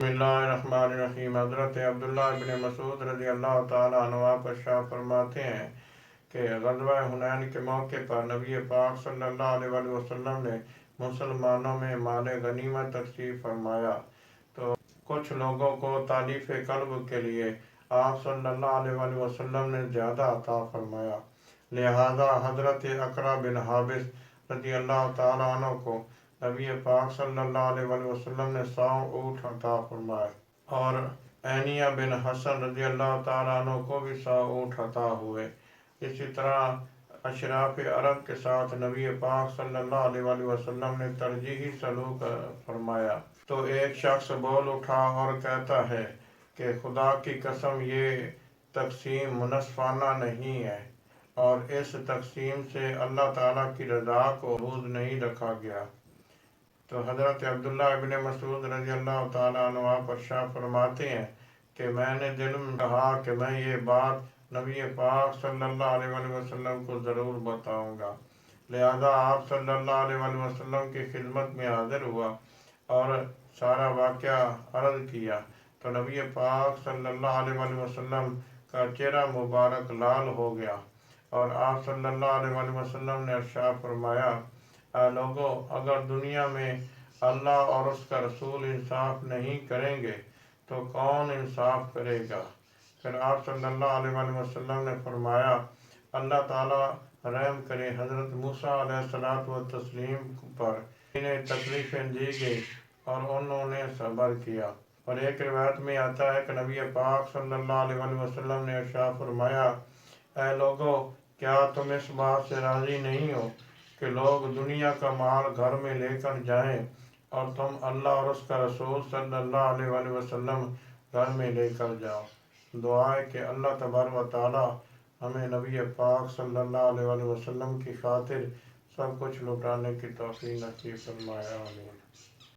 बिस्मिल्लाहिर्रहमानिर्रहीम। हज़रत अब्दुल्लाह इब्न मसूद रज़ी अल्लाह ताला अन्हु का शाह फरमाते हैं कि ग़ज़वा हुनैन के मौके पर नबी पाक सल्लल्लाहु अलैहि वसल्लम ने मुसलमानों में माल गनीमत तक़सीम फरमाया तो कुछ लोगों को तालीफ़ क़ल्ब के लिए आप सल्लल्लाहु अलैहि वसल्लम ने ज़्यादा अता फरमाया। लिहाजा हज़रत अक़रा बिन हाबिस रज़ी अल्लाह ताला अन्हु को नबी पाक सल्लल्लाहु अलैहि वसल्लम ने 100 ऊँट अता फरमाए और ऐनिया बिन हसन रज़ी अल्लाह ताला अन्हु को भी 100 ऊँट अता हुए। इसी तरह अशराफ अरब के साथ नबी पाक सल्लल्लाहु अलैहि वसल्लम ने तरजीही सलूक फरमाया। तो एक शख्स बोल उठा और कहता है कि खुदा की कसम, ये तकसीम मुनस्फाना नहीं है और इस तकसीम से अल्लाह ताला की रज़ा को महफूज नहीं रखा गया। तो हज़रत अब्दुल्ला इब्न मसूद रज़ी अल्लाह ताला अन्हु पर शाह फरमाते हैं कि मैंने दिल में कहा कि मैं ये बात नबी पाक सल्लल्लाहु अलैहि वसल्लम को ज़रूर बताऊंगा। लिहाजा आप सल्लल्लाहु अलैहि वसल्लम की खिदमत में हाजिर हुआ और सारा वाक़या अर्ज़ किया तो नबी पाक सल्लल्लाहु अलैहि वसल्लम का चेहरा मुबारक लाल हो गया और आप सल्लल्लाहु अलैहि वसल्लम ने इरशाद फरमाया, लोगों, अगर दुनिया में अल्लाह और उसका रसूल इंसाफ नहीं करेंगे तो कौन इंसाफ करेगा। फिर आप सल्लल्लाहु अलैहि वसल्लम ने फरमाया, अल्लाह ताला रहम करे हज़रत मूसा अलैहिस्सलातु व तस्लीम पर। इन्हें तकलीफ़ें दी गई और उन्होंने सब्र किया। और एक रिवायत में आता है कि नबी पाक सल्लल्लाहु अलैहि वसल्लम ने इरशाद फरमाया, ऐ लोगों, क्या तुम इस बात से राज़ी नहीं हो कि लोग दुनिया का माल घर में लेकर जाएं और तुम अल्लाह और उसका रसूल सल्लल्लाहु अलैहि वसल्लम घर में लेकर जाओ। दुआ है कि अल्लाह तबारक व तआला हमें नबी पाक सल्लल्लाहु अलैहि वसल्लम की खातिर सब कुछ लुटाने की तौफीक नसीब फरमाया। आमीन।